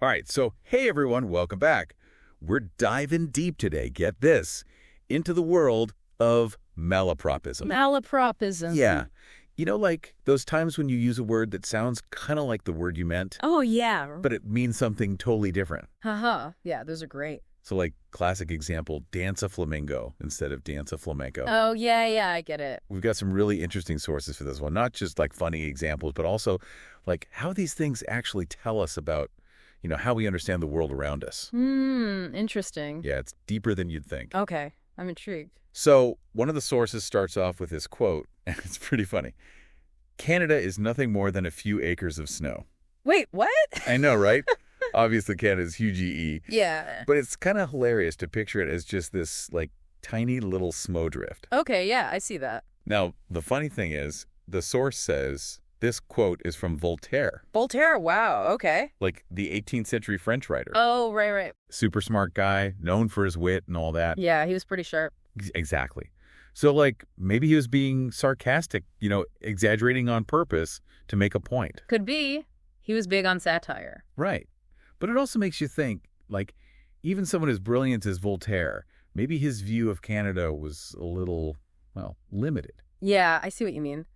All right, so hey everyone, welcome back. We're diving deep today, get this, into the world of malapropism. Malapropism. Yeah. You know, like those times when you use a word that sounds kind of like the word you meant, Oh, yeah. but it means something totally different. Haha. Yeah, those are great. So like classic example, dance a flamingo instead of dance a flamenco. Oh, yeah, I get it. We've got some really interesting sources for this one, not just like funny examples, but also like how these things actually tell us about, how we understand the world around us. Interesting. Yeah, it's deeper than you'd think. Okay, I'm intrigued. So one of the sources starts off with this quote, and it's pretty funny. Canada is nothing more than a few acres of snow. Wait, what? I know, right? Obviously, Canada's huge EE. Yeah. But it's kind of hilarious to picture it as just this, like, tiny little snowdrift. Okay, yeah, I see that. Now, the funny thing is, the source says this quote is from Voltaire, Voltaire, wow, okay. like the 18th century French writer. Oh, right. Super smart guy, known for his wit and all that. Yeah, he was pretty sharp. Exactly. So, like, maybe he was being sarcastic, exaggerating on purpose to make a point. Could be. He was big on satire. Right. But it also makes you think, like, even someone as brilliant as Voltaire, maybe his view of Canada was a little, well, limited. Yeah, I see what you mean.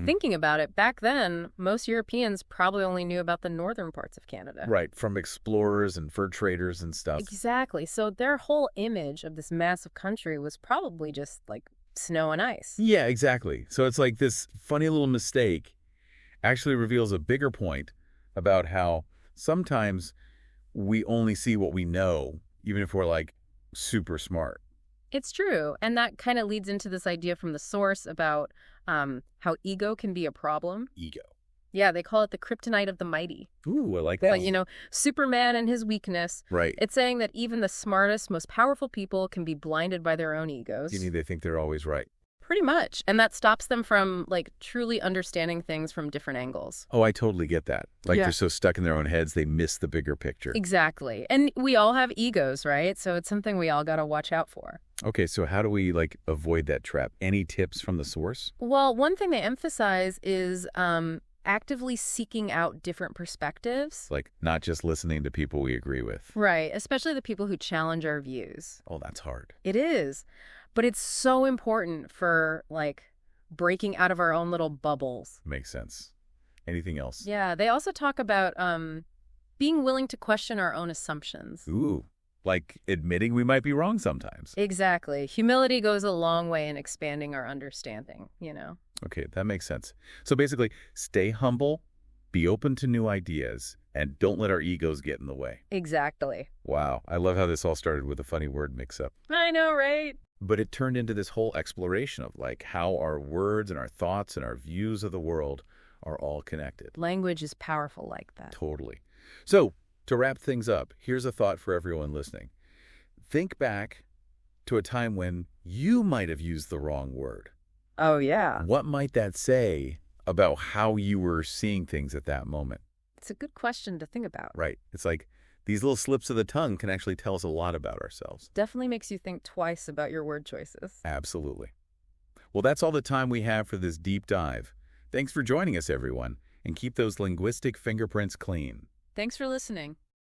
Thinking about it, back then, most Europeans probably only knew about the northern parts of Canada. Right, from explorers and fur traders and stuff. Exactly. So their whole image of this massive country was probably just like snow and ice. Yeah, exactly. So it's like this funny little mistake actually reveals a bigger point about how sometimes we only see what we know, even if we're like super smart. It's true. And that kind of leads into this idea from the source about how ego can be a problem. Ego. Yeah, they call it the kryptonite of the mighty. Ooh, I like that. Like, Superman and his weakness. Right. It's saying that even the smartest, most powerful people can be blinded by their own egos. They think they're always right. Pretty much. And that stops them from, like, truly understanding things from different angles. Oh, I totally get that. Like, Yeah. they're so stuck in their own heads, they miss the bigger picture. Exactly. And we all have egos, right? So it's something we all got to watch out for. Okay, so how do we, like, avoid that trap? Any tips from the source? Well, one thing they emphasize is actively seeking out different perspectives. Like, not just listening to people we agree with. Right, especially the people who challenge our views. Oh, that's hard. It is. But it's so important for, like, breaking out of our own little bubbles. Makes sense. Anything else? Yeah, they also talk about being willing to question our own assumptions. Ooh, like admitting we might be wrong sometimes. Exactly. Humility goes a long way in expanding our understanding, Okay, that makes sense. So basically, stay humble, be open to new ideas, and don't let our egos get in the way. Exactly. Wow, I love how this all started with a funny word mix-up. I know, right? But it turned into this whole exploration of like how our words and our thoughts and our views of the world are all connected. Language is powerful like that. Totally. So, to wrap things up, here's a thought for everyone listening. Think back to a time when you might have used the wrong word. Oh, yeah. What might that say about how you were seeing things at that moment? It's a good question to think about. Right. It's like these little slips of the tongue can actually tell us a lot about ourselves. Definitely makes you think twice about your word choices. Absolutely. Well, that's all the time we have for this deep dive. Thanks for joining us, everyone, and keep those linguistic fingerprints clean. Thanks for listening.